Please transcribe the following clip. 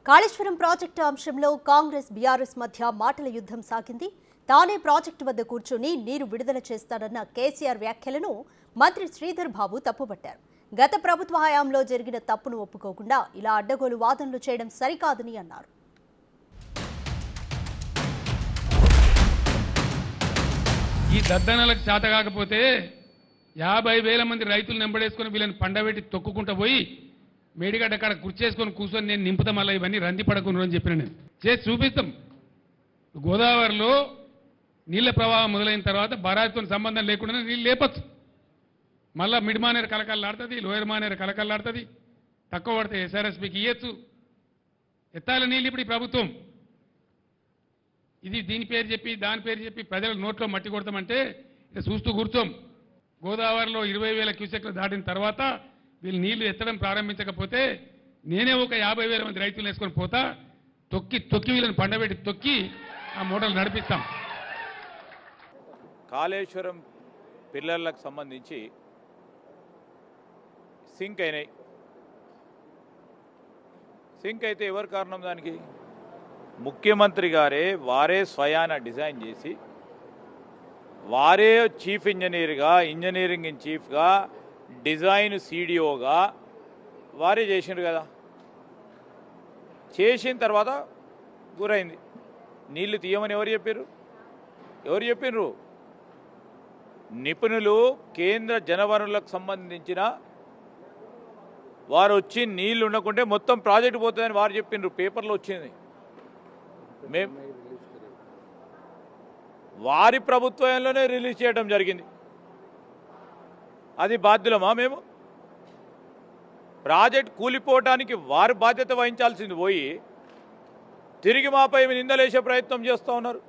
Kaleshwaram project అంశంలో Congress BRS మధ్య మాటల యుద్ధం సాగింది. తానే ప్రాజెక్టు వద్ద కూర్చుని నీరు విడుదల చేస్తాడన్న కేసీఆర్ వ్యాఖ్యలను మంత్రి శ్రీధర్ బాబు తప్పుపట్టారు. గత ప్రభుత్వ హయాంలో జరిగిన తప్పును ఒప్పుకోకుండా ఇలా అడ్డగోలు వాదనలు చేయడం సరికాదని అన్నారు. ఈ దద్దనలకు చేత కాకపోతే 50,000 మంది రైతులు నెంబడేసుకుని వీళ్ళని పండబెట్టి తొక్కుకుంటూ పోయి మేడిగడ్డ అక్కడ కుర్చేసుకొని కూర్చొని నేను నింపుతాం, మళ్ళీ ఇవన్నీ రంది పడకుండా అని చెప్పిన నేను చేసి చూపిస్తాం. గోదావరిలో నీళ్ల ప్రవాహం మొదలైన తర్వాత బరాయితో సంబంధం లేకుండా నీళ్ళు లేపచ్చు. మళ్ళీ మిడ్ మానేరు కలకల్లాడుతుంది, లోయర్ మానేరు కలకల్లాడుతుంది. తక్కువ పడితే ఎస్ఆర్ఎస్పీకి ఇయ్యచ్చు. ఎత్తాల నీళ్ళు ఇప్పుడు ఈ ప్రభుత్వం ఇది దీని పేరు చెప్పి దాని పేరు చెప్పి ప్రజల నోట్లో మట్టి కొడతామంటే ఇక చూస్తూ కూర్చోం. గోదావరిలో 20,000 క్యూసెక్లు దాటిన తర్వాత వీళ్ళు నీళ్లు ఎత్తడం ప్రారంభించకపోతే నేనే ఒక 50,000 మంది రైతులు వేసుకొని పోతా, తొక్కి వీళ్ళని పండబెట్టి తొక్కి ఆ మోటార్లు నడిపిస్తాం. కాళేశ్వరం పిల్లర్లకు సంబంధించి సింక్ అయినాయి. సింక్ అయితే ఎవరు కారణం? దానికి ముఖ్యమంత్రి గారే వారే స్వయాన డిజైన్ చేసి వారే చీఫ్ ఇంజనీర్గా, ఇంజనీరింగ్ ఇన్ చీఫ్గా, డిజైన్ సిడిఓగా వారే చేసిండ్రు కదా. చేసిన తర్వాత గురైంది. నీళ్లు తీయమని ఎవరు చెప్పారు? నిపుణులు, కేంద్ర జనవనరులకు సంబంధించిన వారు వచ్చి నీళ్లు ఉండకుంటే మొత్తం ప్రాజెక్టు పోతుందని వారు చెప్పిండ్రు. పేపర్లో వచ్చింది. వారి ప్రభుత్వంలోనే రిలీజ్ చేయడం జరిగింది. అది బాధ్యులమా మేము? ప్రాజెక్ట్ కూలిపోవటానికి వారి బాధ్యత వహించాల్సింది పోయి తిరిగి మాపై నిందలేసే ప్రయత్నం చేస్తూ ఉన్నారు.